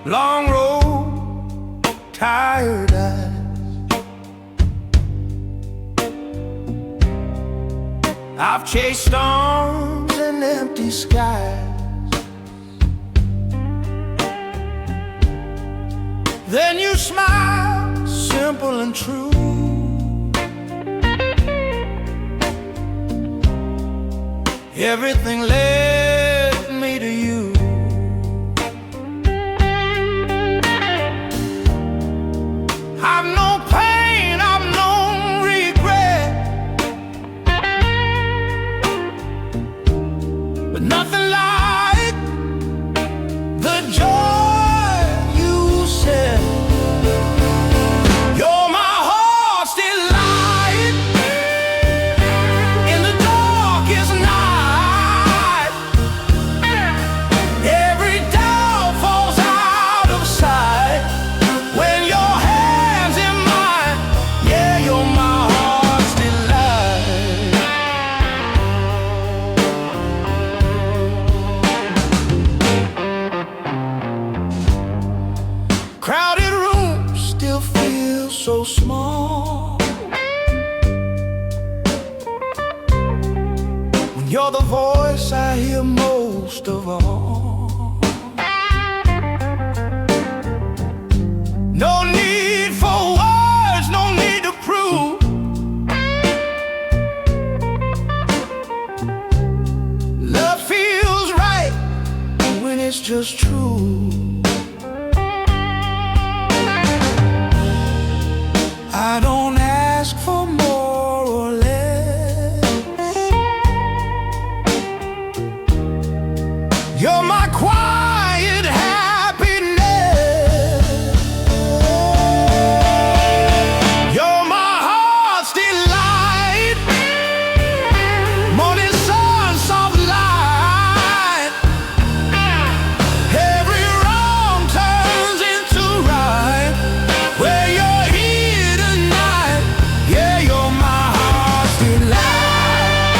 long road, tired eyes. I've chased storms and empty skies. Then you smile, simple and true. Everything led me to you. I've known pain, I've known regret, but nothing like the joy you set. You're my heart's delight in the darkest night. Every doubt falls out of sight when your hands in mine. Yeah, you're my heart's delight. Crowded rooms still feel so small when you're the voice I hear most of all. No need for words, no need to prove. Love feels right when it's just true. I don't ask for more or less. You're my quiet happiness. You're my heart's delight. Morning sun, soft light. Every wrong turns into right. Where you're here tonight. Yeah, you're my heart's delight.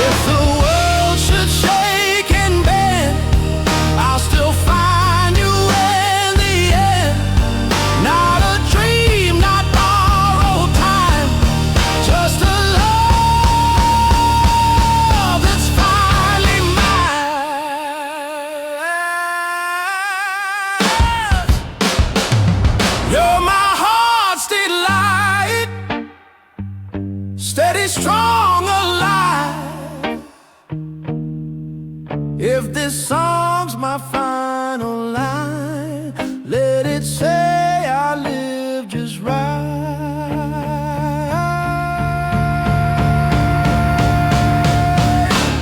If the world should shake and bend, I'll still find you in the end. Not a dream, not borrowed time, just a love that's finally mine. You're my heart's delight, steady, strong, alive. If this song's my final line, let it say I live just right.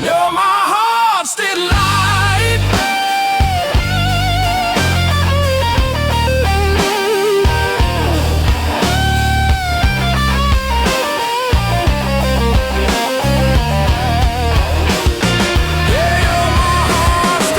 You're my heart's delight. Yeah, you're my heart's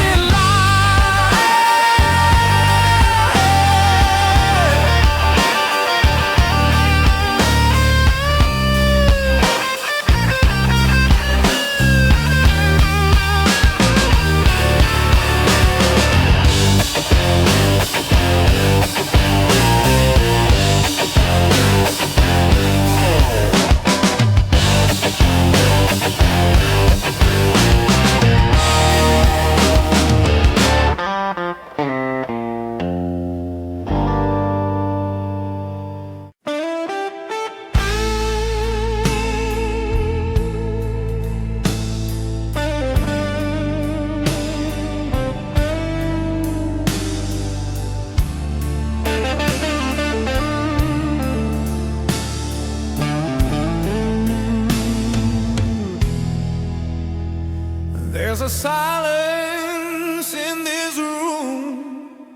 There's a silence in this room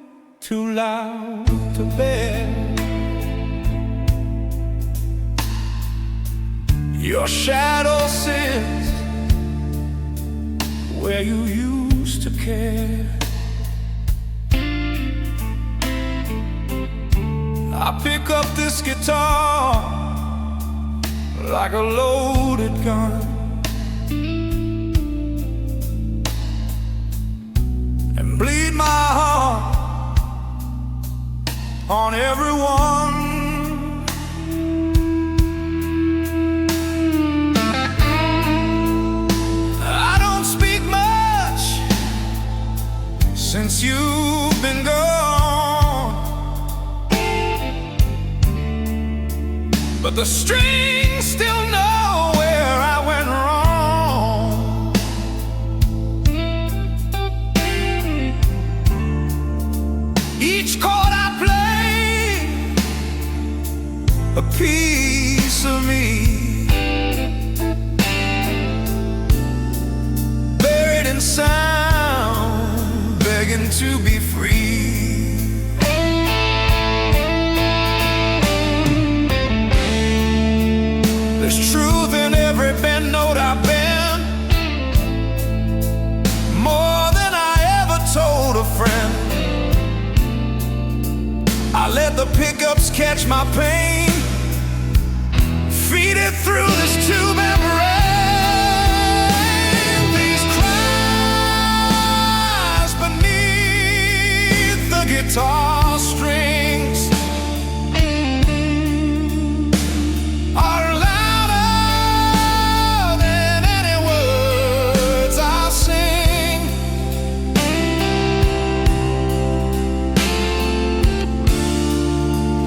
too loud to bear. Your shadow sits where you used to care. I pick up this guitar like a loaded gun and bleed my heart on everyone. I don't speak much since you've been gone, but the strings still know where I went wrong. Each chord I play, a piece of me, buried in sound, begging to be free. There's truth in every bend note I bend, more than I ever told a friend. I let the pickups catch my pain, feed it through this tube and rain. These cries beneath the guitar strings are louder than any words I'll sing.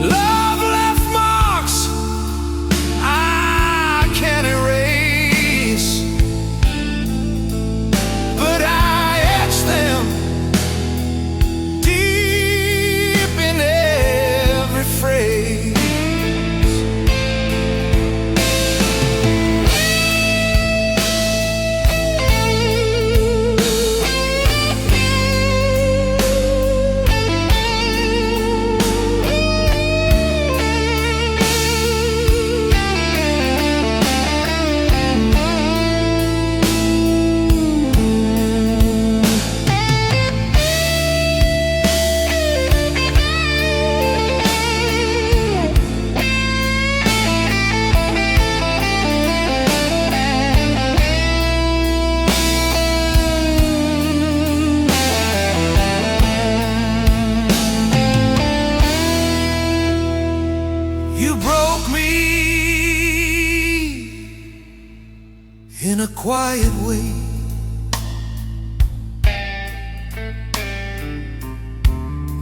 Love left marks I can't erase, but I etch them deep in every phrase. You broke me in a quiet way.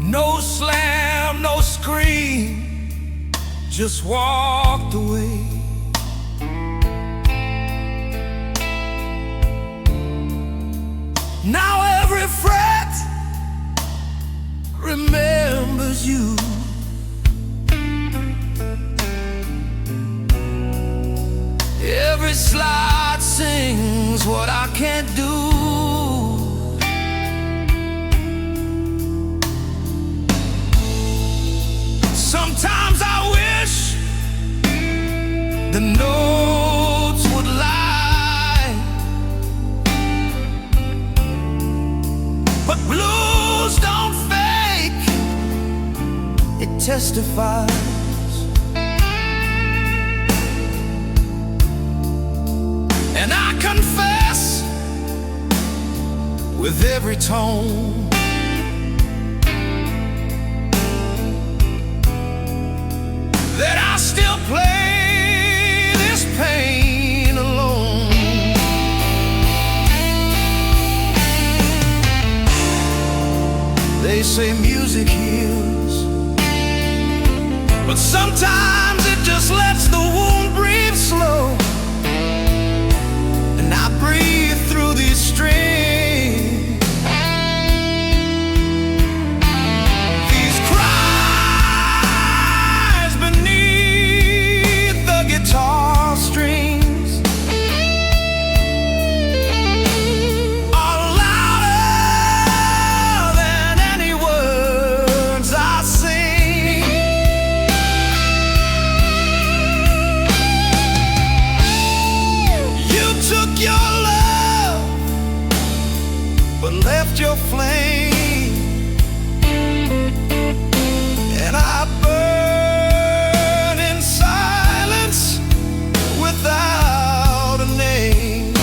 No slam, no scream, just walked away. Now every fret remembers you. Every slide sings what I can't do. Sometimes I wish the notes would lie, but blues don't fake, it testifies. And I confess with every tone that I still play this pain alone. They say music heals, but sometimes it just lets the wound breathe slow. And I breathe through these strings. These cries beneath the guitar strings are louder than any word but left your flame, and I burn in silence without a name.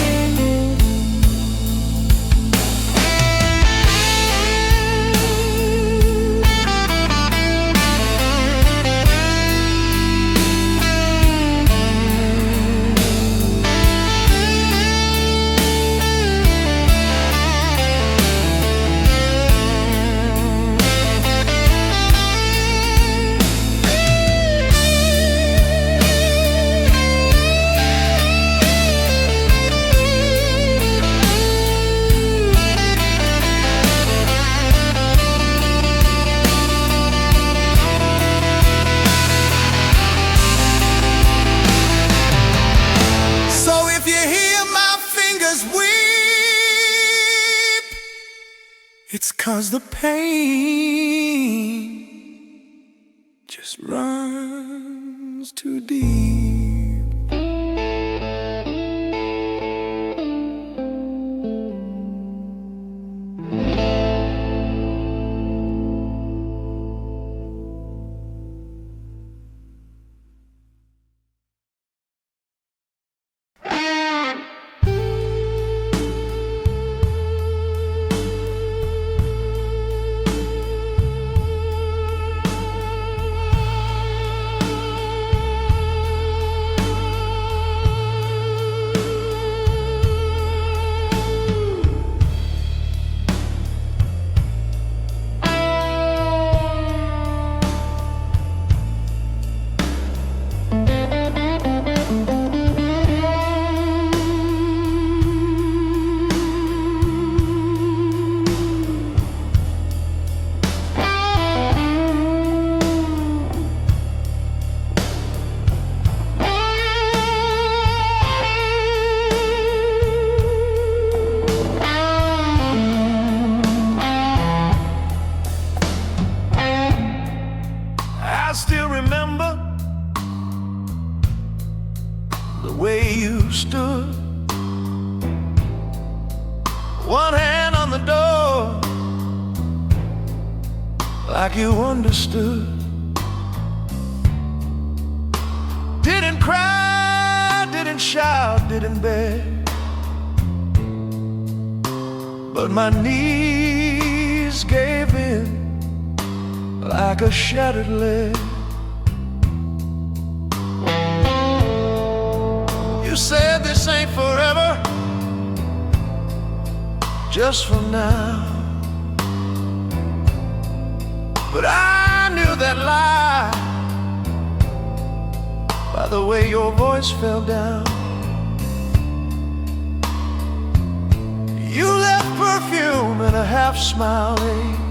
It's 'cause the pain just runs too deep. I still remember the way you stood, one hand on the door, like you understood. Didn't cry, didn't shout, didn't beg, but my knees gave in like a shattered leg. You said this ain't forever, just for now, but I knew that lie by the way your voice fell down. You left perfume and a half-smile ache.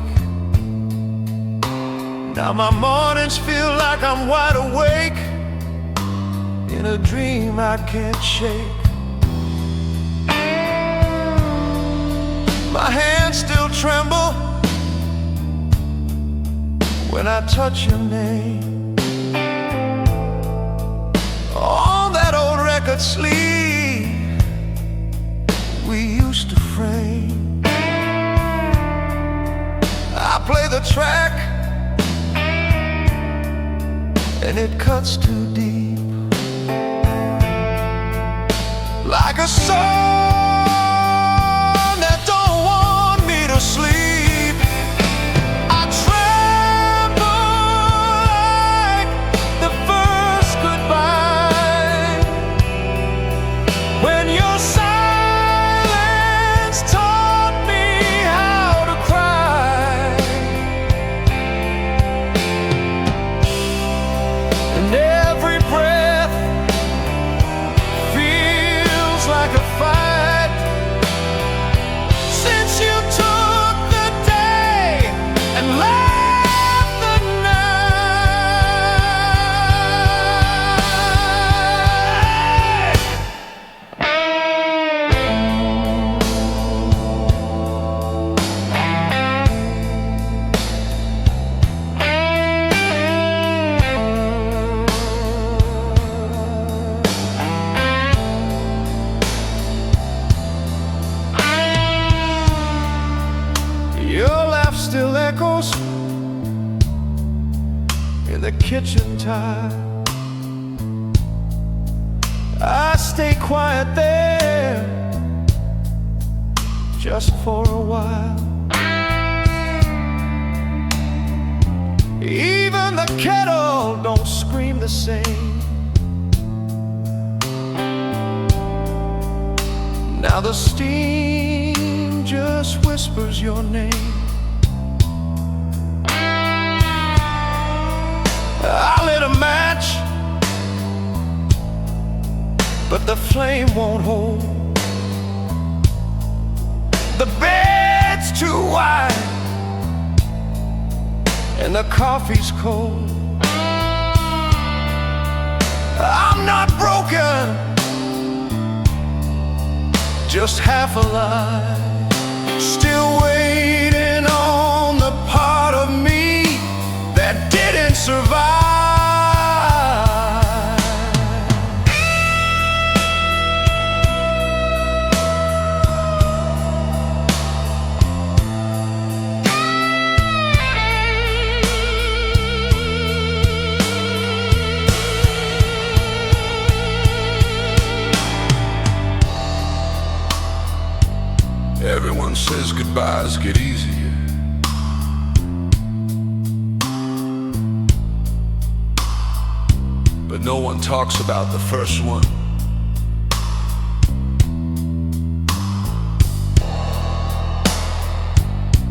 Now my mornings feel like I'm wide awake in a dream I can't shake. My hands still tremble when I touch your name. On that old record sleeve we used to frame, I play the track and it cuts too deep, like a song that don't want me to sleep. I tremble like the first goodbye, when your silence taught me how to cry. And every breath feels like a fire shadows in the kitchen tile. I stay quiet there just for a while. Even the kettle don't scream the same. Now the steam just whispers your name. I lit a match, but the flame won't hold. The bed's too wide and the coffee's cold. I'm not broken, just half alive, still waiting on the part of me that didn't survive. Everyone says goodbyes get easier, but no one talks about the first one.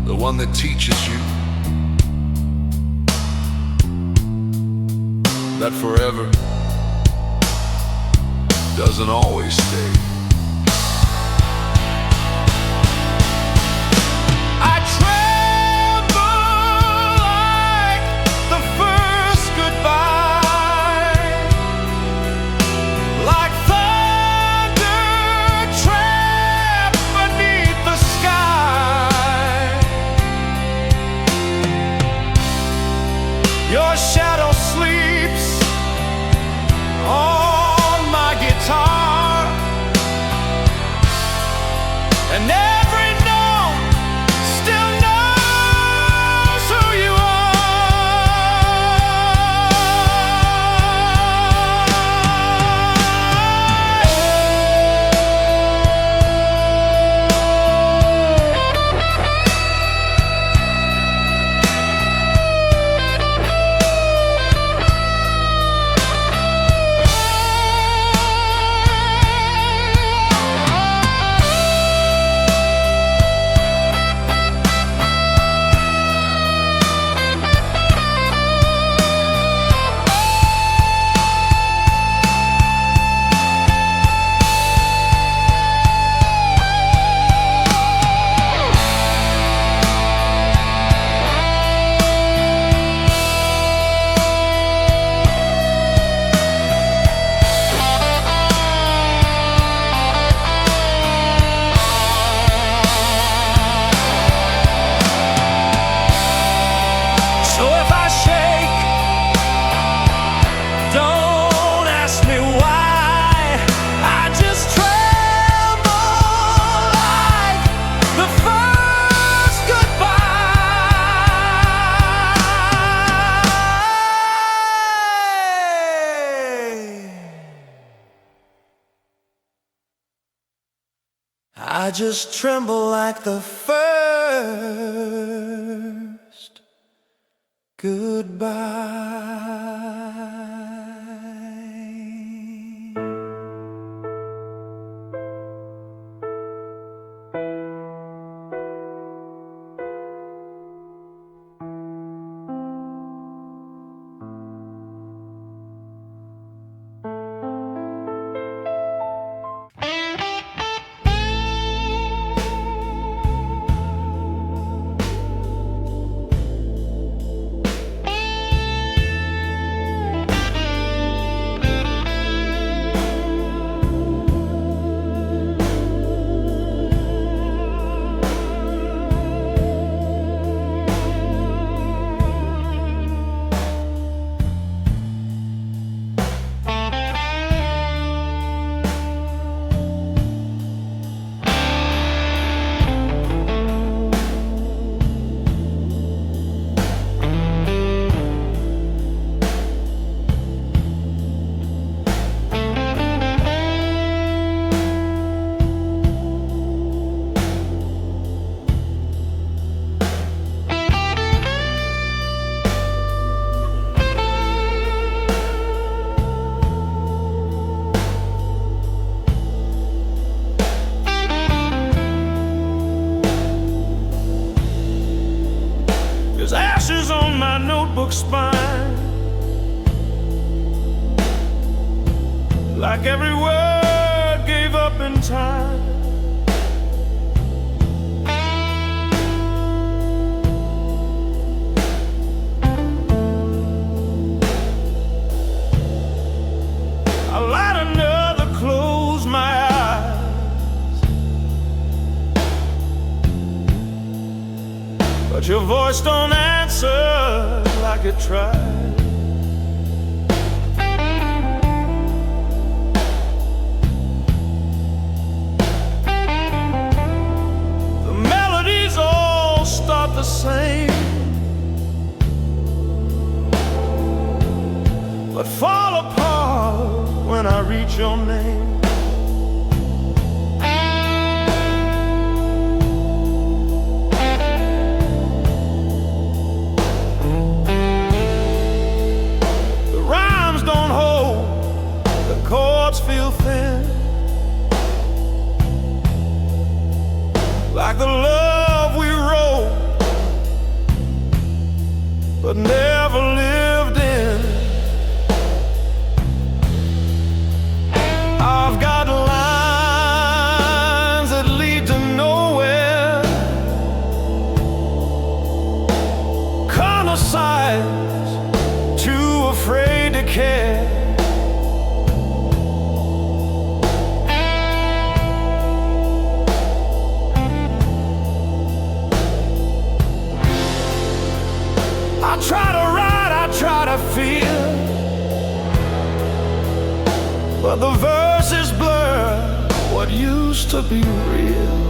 The one that teaches you that forever doesn't always stay. Your shadow sleeps on my guitar, and every note still knows who you I just tremble like the first goodbye. my notebook spine, like every word gave up in time. I light another, close my eyes, but your voice don't answer like it tried. The melodies all start the same, but fall apart when I reach your name. The rhymes don't hold, the chords feel thin, like the love we wrote but never lived in. I've got lines that lead to nowhere, corner signs, too afraid to care. I try to write, I try to feel, but the verses blur what used to be real.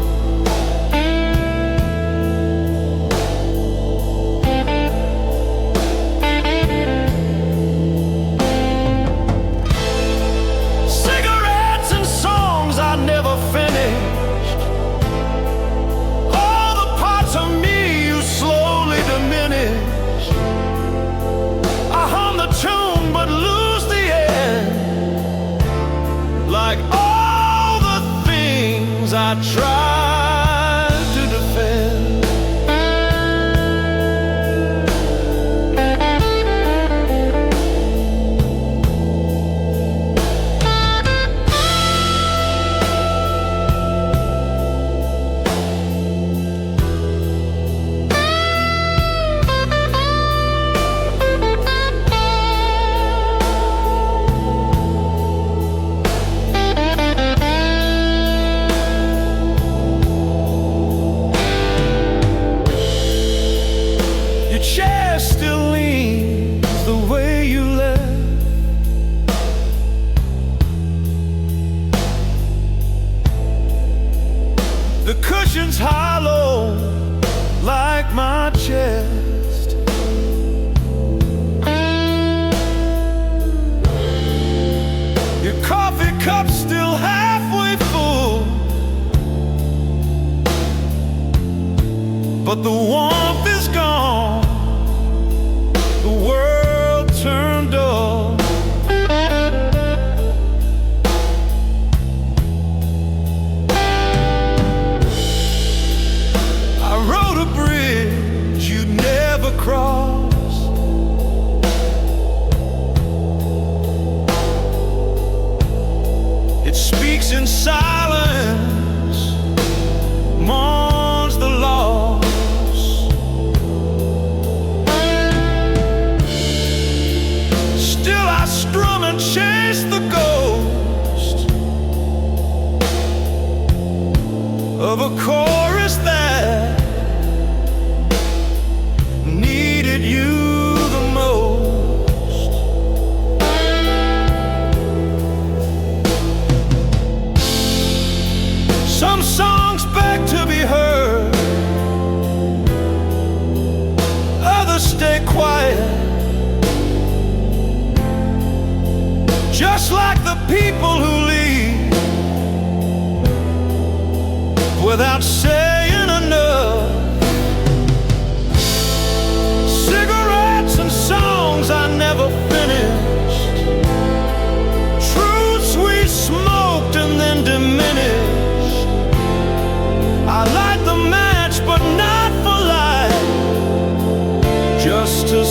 Cigarettes and songs I never finished, all the parts of me you slowly diminished. I hum the tune but lose the end, like all the things I tried to defend. Your chair still leans the way you left, the cushion's hollow like my chest. Your coffee cup's still halfway full, but the warmth is gone, the world turned dull. I rode a bridge you'd never cross, it speaks in silence, mourns the loss. Still I strum and chase the ghost of a chorus that needed you the most. Some songs beg to be heard, others stay quiet, just like the people who leave without saying enough. Cigarettes and songs I never finished, truths we smoked and then diminished. I light the match but not for life, just to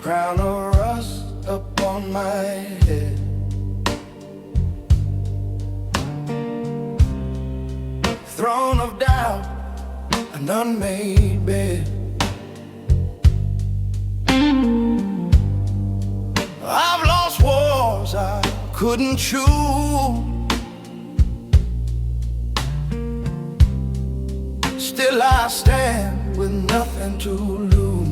crown of rust upon my head. Throne of doubt, an unmade bed. I've lost wars I couldn't choose. Still I stand with nothing to lose.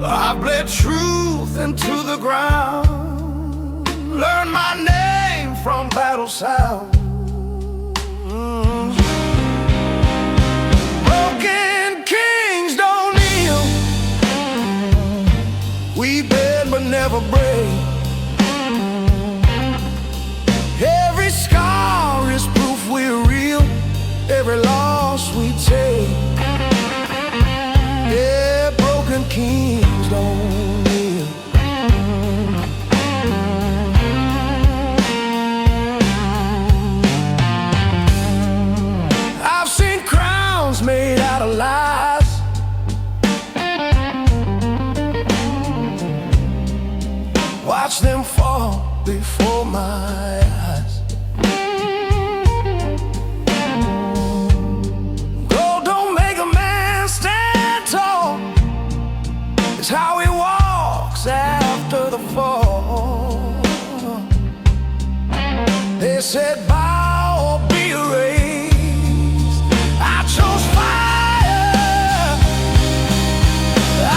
I bled truth into the ground, learned my name from battle sound. Broken kings don't kneel. We bend but never break. Every scar is proof we're real. Every loss we take. Yeah, broken kings don't kneel. I've seen crowns made out of lies. Watch them fall before my eyes. Gold don't make a man stand tall. It's how he walks after the fall. They said bow or be erased. I chose fire,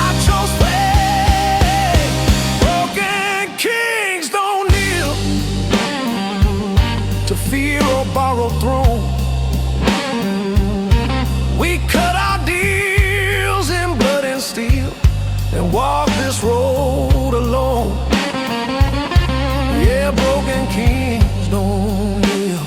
I chose faith. Broken kings don't kneel to fear or borrow throne. We cut our deals in blood and steel and walk this road alone. Yeah, broken kings don't kneel.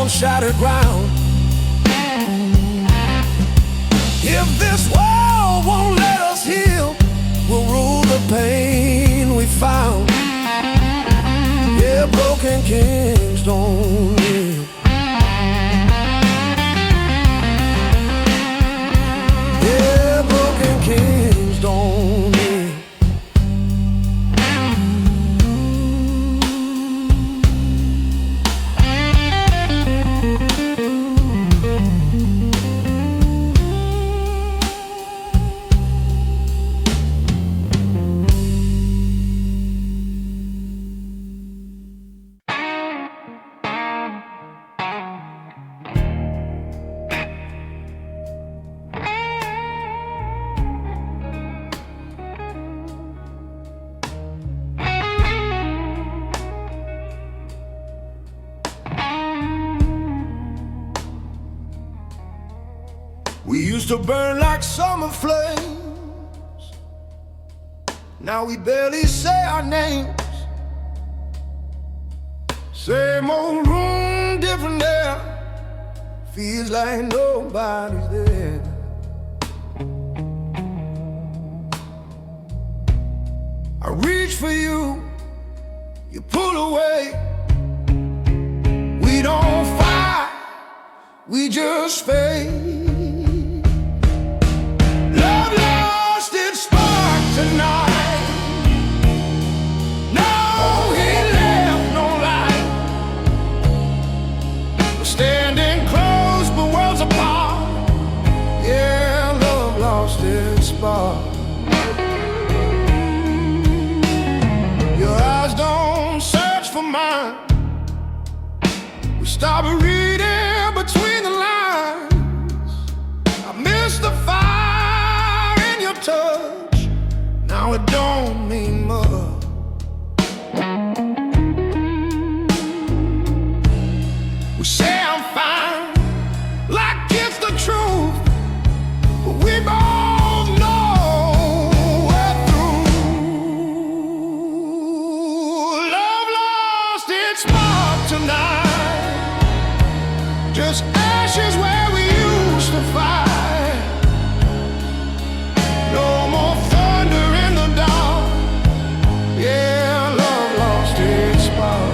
Shattered ground. If this world won't let us heal, we'll rule the pain we found. Yeah, broken kings don't kneel. Yeah, broken kings don't kneel. We used to burn like summer flames. Now we barely say our names. Same old room, different air. Feels like nobody's there. I reach for you, you pull away. We don't fight, we just fade. Love lost its spark tonight. No, he left no light. We're standing close, but Stop reading between the lines. I miss the fire in your touch. Now it don't mean much. We say I'm fine, like it's the truth, but we both know we're through. Love lost its spark tonight, just ashes where we used to fight. No more thunder in the dark. Yeah, love lost its spark.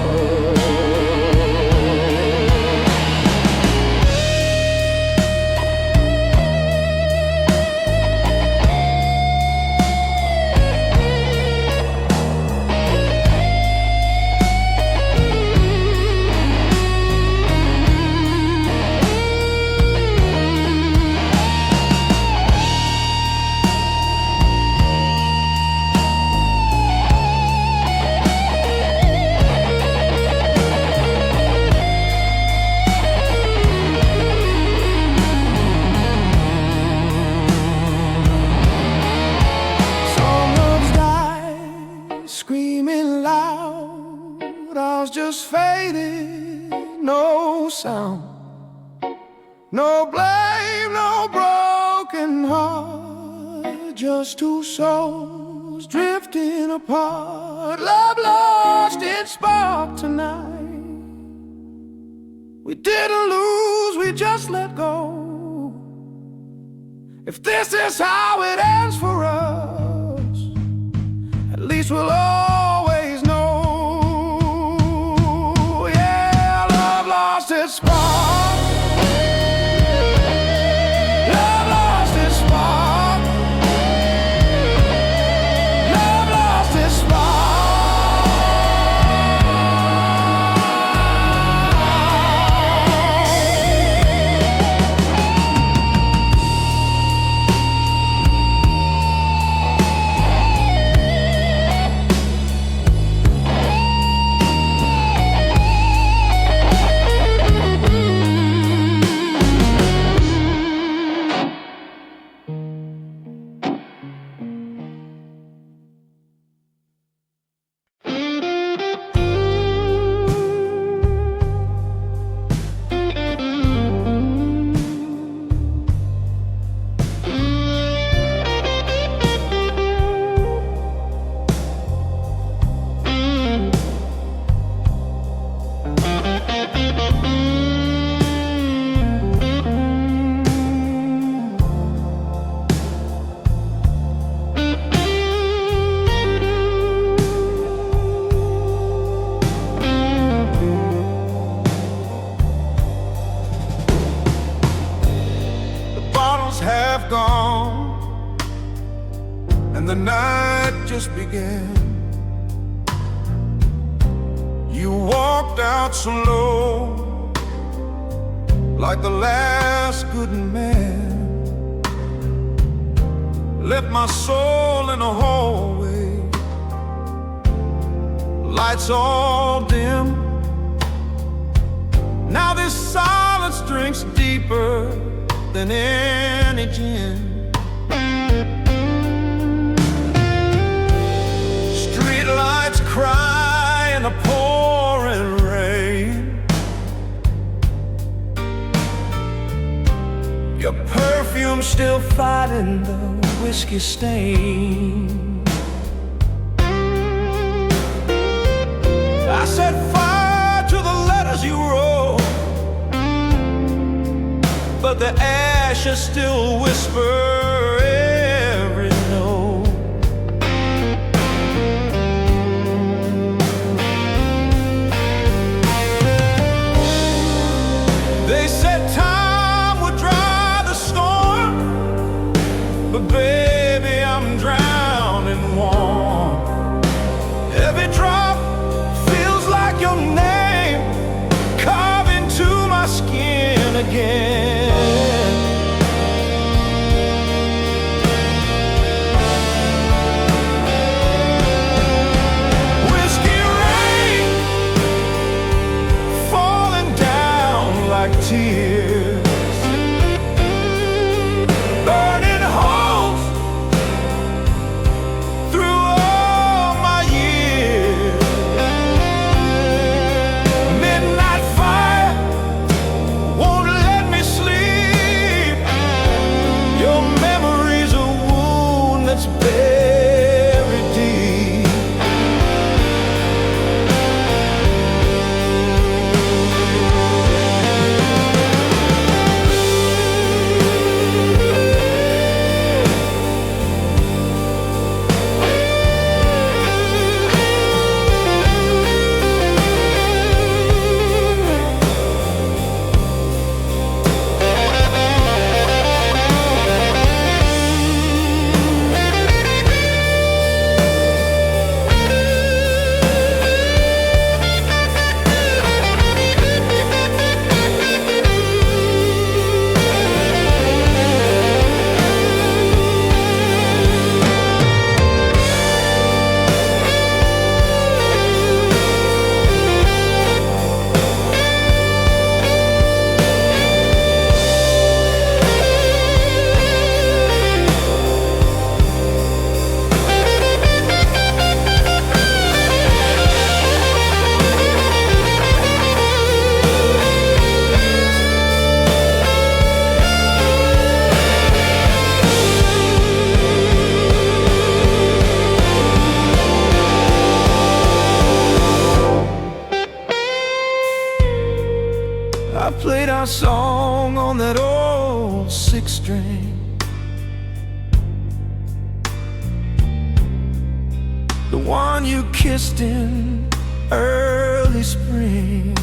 Screaming loud, I was just faded, no sound, no blame, no broken heart, just two souls drifting apart. Love lost its spark tonight. We didn't lose, we just let go. If this is how it ends for us, at least we'll always know. Yeah, love lost its spark. Love lost its spark. Love lost its spark. Have gone, and the night just began. You walked out slow, like the last good man. Left my soul in a hallway, lights all dim. Now this silence drinks deeper than any gin. Street lights cry in the pouring rain. Your perfume still fighting the whiskey stain. I set fire to the letters you wrote, but the ashes still whisper every note. They said time would dry the storm, but baby, I'm drowning warm. Every drop feels like your name carved into my skin again. Whiskey rain falling down. tears, burning holes through all my years. Midnight fire won't let me sleep. Your memory's a wound that's buried deep. I played our song on that old six string, the one you kissed in early spring.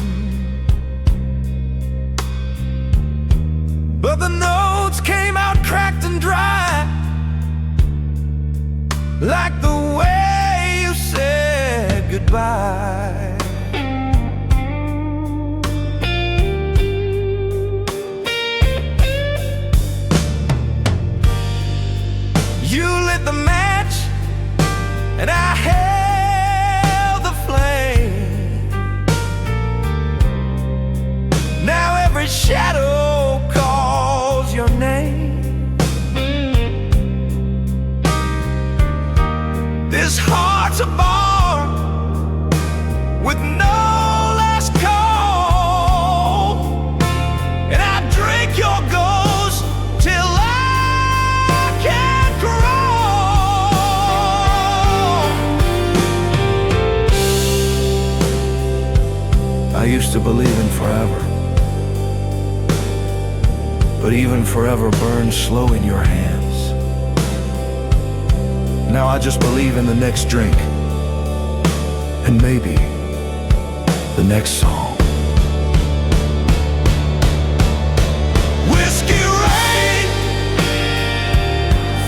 But the notes came out cracked and dry, like the way you said goodbye. You lit the match and I held the flame. Now every shadow calls your name. This heart's a bar with no last call, and I drink your ghost till I can't crawl. I used to believe in forever, but even forever burns slow in your hands. Now I just believe in the next drink, and maybe the next song. Whiskey rain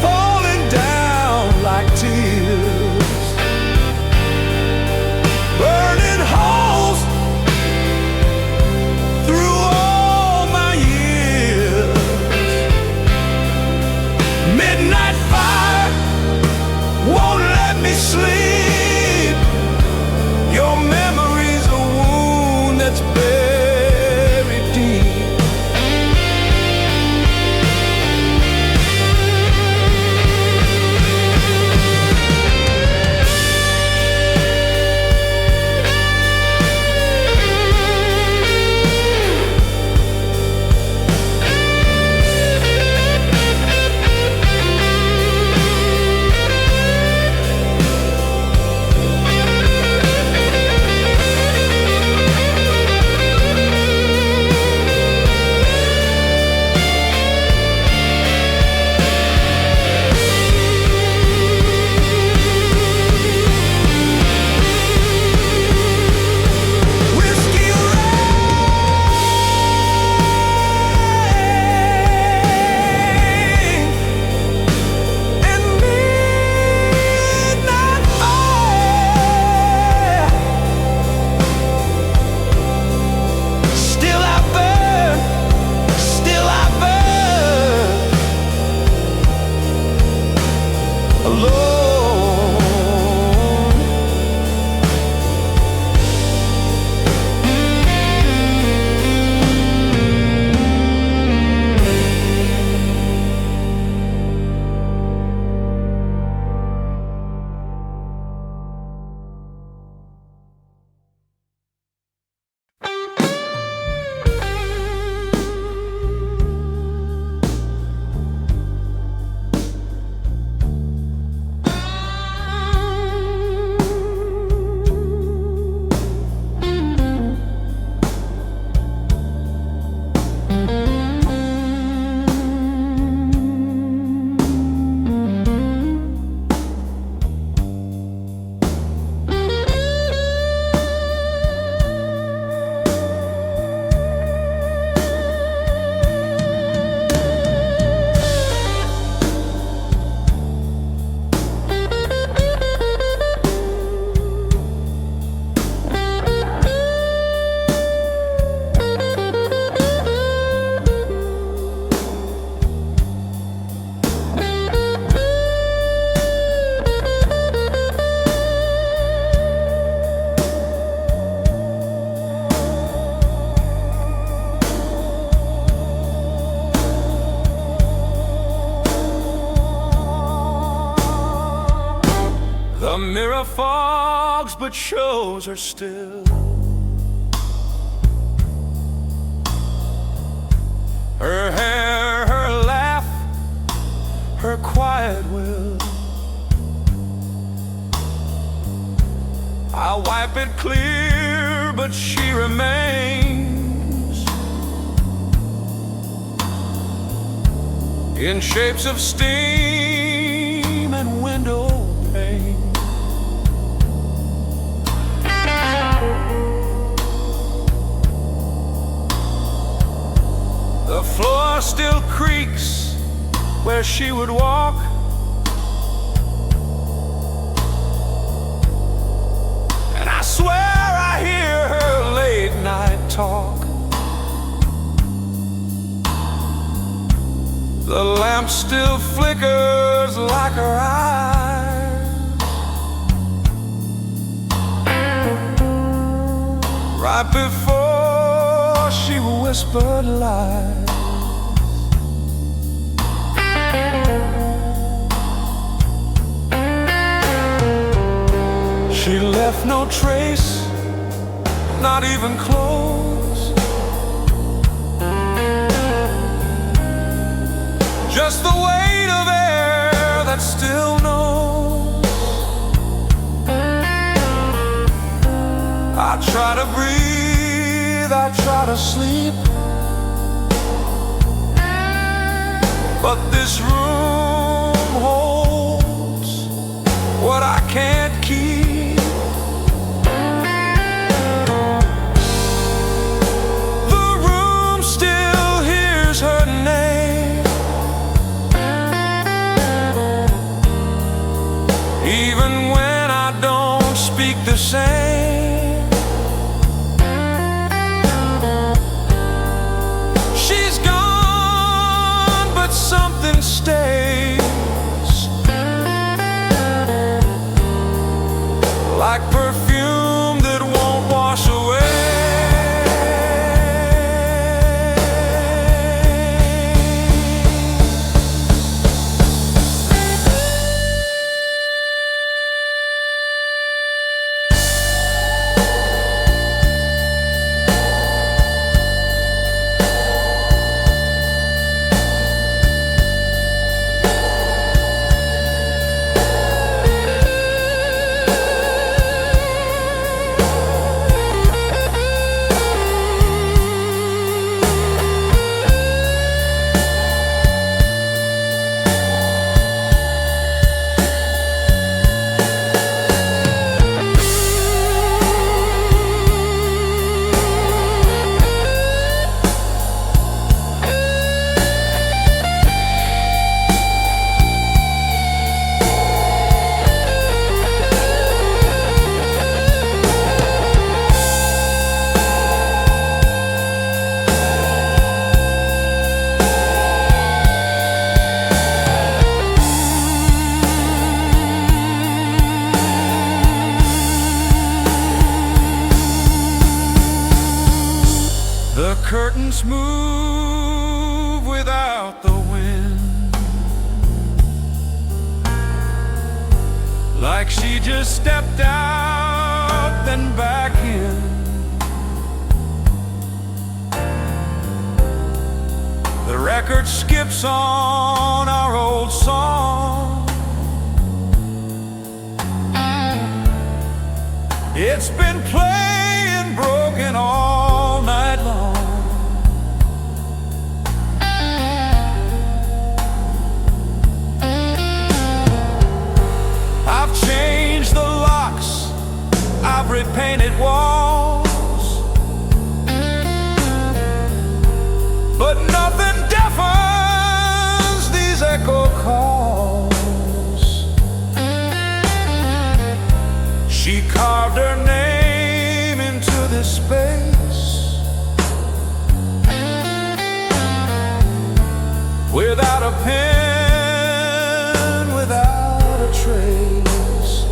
falling down like tears, burning holes through all my years. Midnight fire won't let me sleep. Your memory's a wound mirror fogs but shows her still. Her hair, her laugh, her quiet will. I wipe it clear, but she remains in shapes of steam and window pane. The floor still creaks where she would walk. And I swear I hear her late night talk. The lamp still flickers like her eyes, right before she whispered lies. She left no trace, not even clothes, just the weight of air that still knows. I try to breathe, I try to sleep, but this room holds what I can't keep. Even when I don't speak the same, she's gone, but something stays, like perfume that won't wash away. The curtains move without the wind, like she just stepped out, then back in. The record skips on our old song. It's been playing broken all night long. I've changed the locks, I've repainted walls, but nothing deafens these echo calls. She carved her name into this space without a pen, without a trace.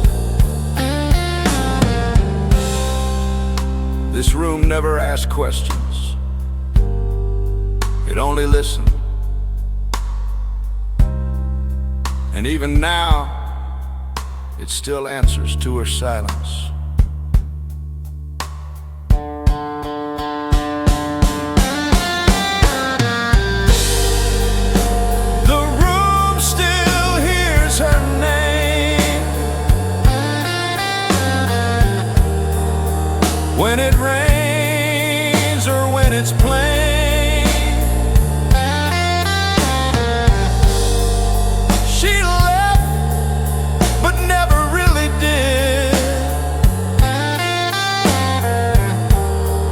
This room never asked questions, it only listened. And even now, it still answers to her silence. The room still hears her name when it rains or when it's plain.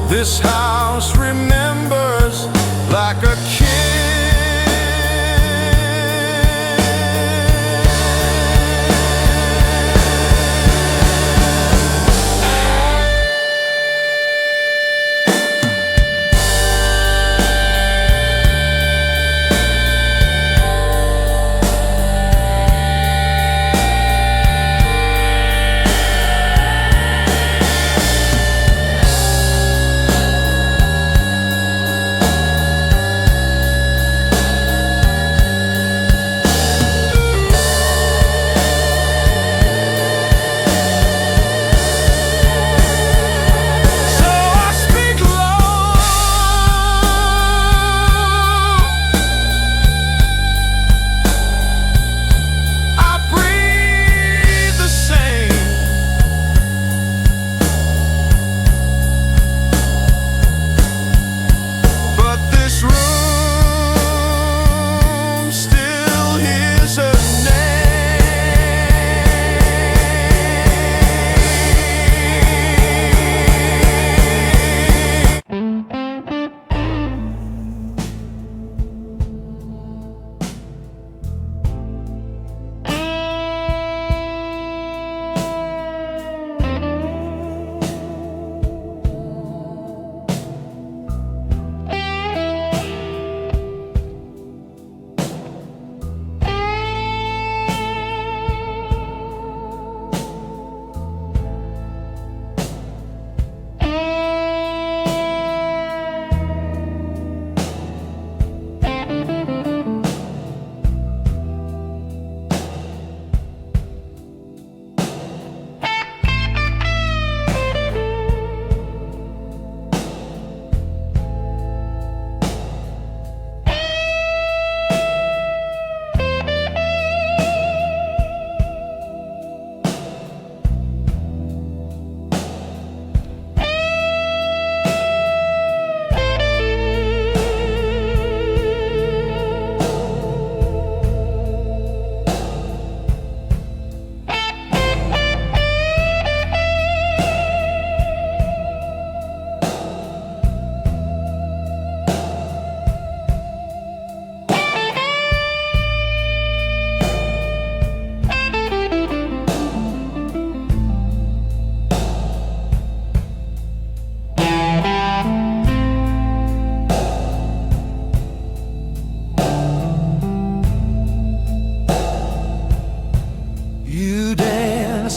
This house remembers like a kid.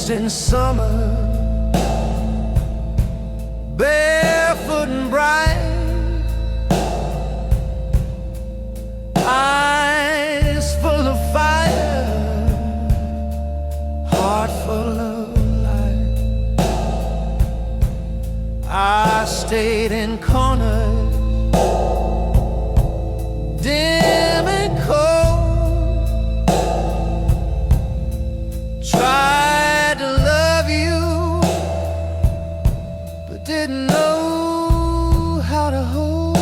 In summer, barefoot and bright, eyes full of fire, heart full of light. I stayed in corners, dim and cold, tried to love you, but didn't know how to hold.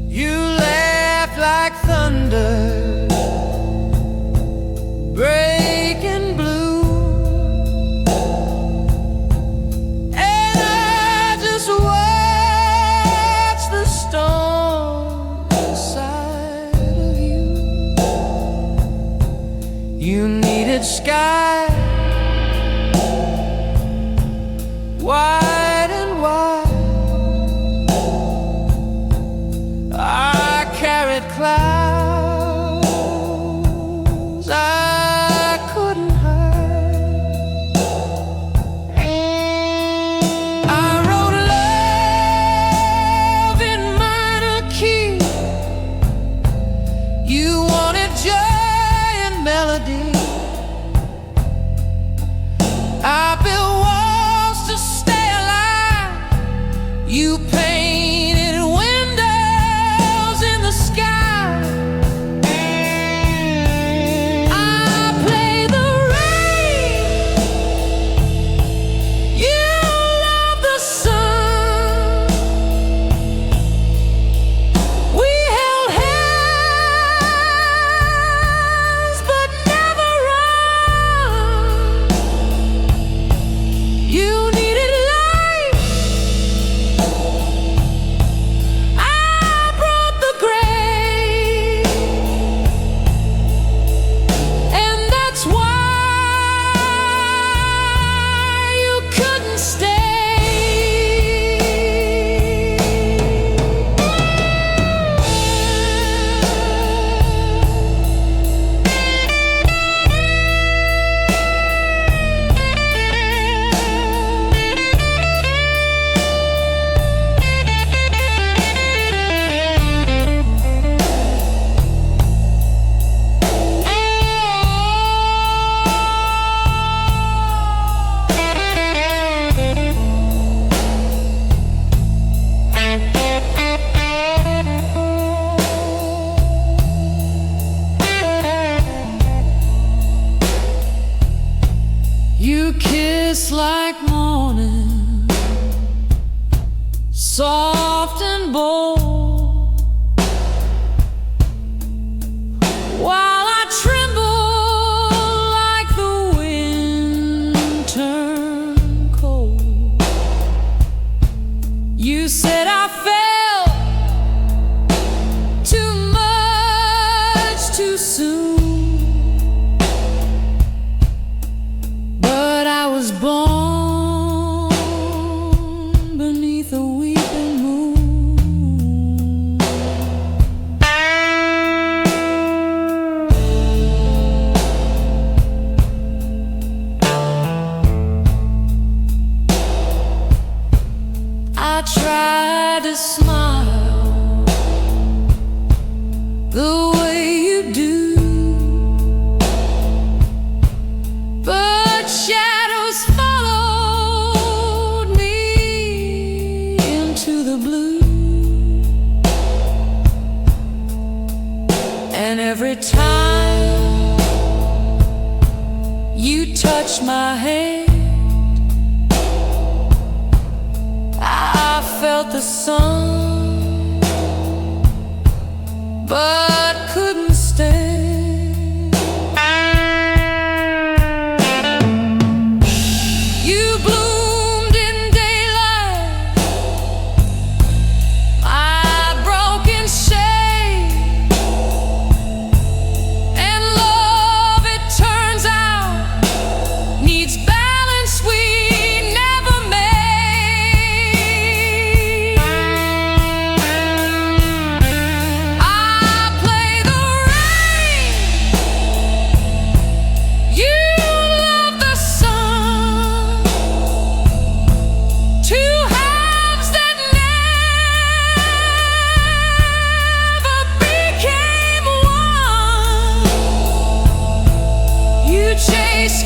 You laughed like thunder, breaking blue, and I just watched the storm inside of you. You needed sky wide and wide. I carried clouds I couldn't hide. I wrote I built walls to stay alive. You painted windows in the sky. I play the rain. You love the sun. We held hands but never run. You needed light. I brought the gray. And that's why you couldn't stay. You kiss like morning, soft and bold, while I tremble like the wind turned cold. You said I felt too much too soon. But I was born beneath a weeping moon. I tried to smile the way you do, but shadows followed me into the blue. And every time you touched my hand, I felt the sun, but couldn't stand. You bloomed in daylight, my broken shade. And love, it turns out, needs balance we never made. I play the rain. You love the sun. Two halves that never became one. You chase